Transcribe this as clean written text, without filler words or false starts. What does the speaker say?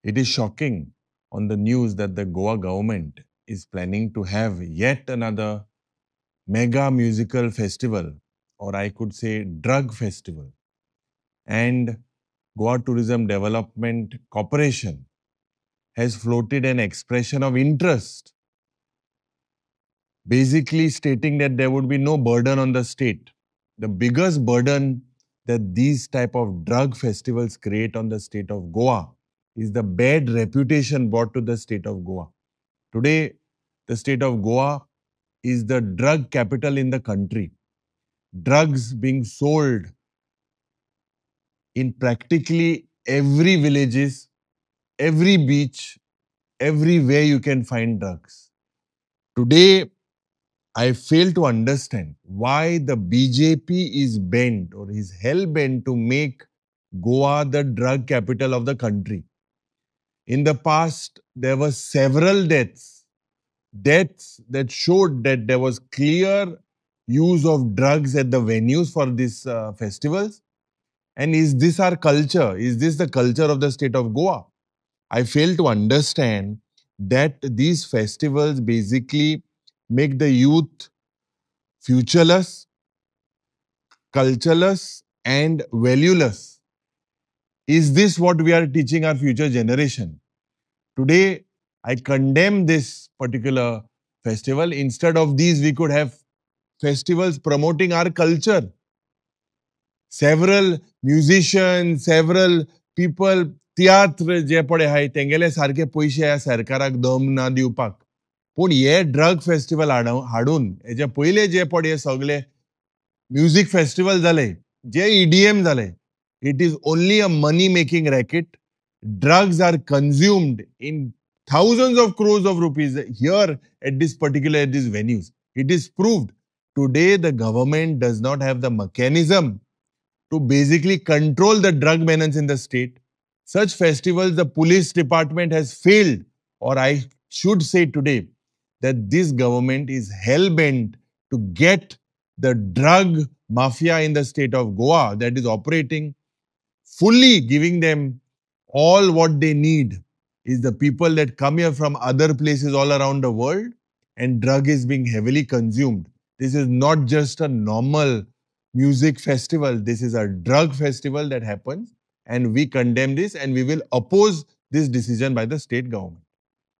It is shocking on the news that the Goa government is planning to have yet another mega musical festival, or I could say drug festival. And Goa Tourism Development Corporation has floated an expression of interest, basically stating that there would be no burden on the state. The biggest burden that these type of drug festivals create on the state of Goa is the bad reputation brought to the state of Goa. Today, the state of Goa is the drug capital in the country. Drugs being sold in practically every villages, every beach, everywhere you can find drugs. Today, I fail to understand why the BJP is bent or is hell-bent to make Goa the drug capital of the country. In the past, there were several deaths that showed that there was clear use of drugs at the venues for these festivals. And is this our culture? Is this the culture of the state of Goa? I fail to understand that these festivals basically make the youth futureless, cultureless, and valueless. Is this what we are teaching our future generation? Today, I condemn this particular festival. Instead of these, we could have festivals promoting our culture. Several musicians, several people, tiatr जे पडे हाय तेंगेले सारखे पैसे ह्या सरकाराक दम ना दिवपाक. पूण हे drug festival हाडून हेजे पयले जे पडे हे सगळे म्युझिक फेस्टिवल जाले, जे EDM जाले, it is only a money making racket. Drugs are consumed in thousands of crores of rupees here at these venues. It is proved. Today, the government does not have the mechanism to basically control the drug menace in the state. Such festivals, the police department has failed, or I should say today, that this government is hell-bent to get the drug mafia in the state of Goa that is operating, fully giving them all what they need is the people that come here from other places all around the world, and drug is being heavily consumed. This is not just a normal music festival. This is a drug festival that happens, and we condemn this and we will oppose this decision by the state government.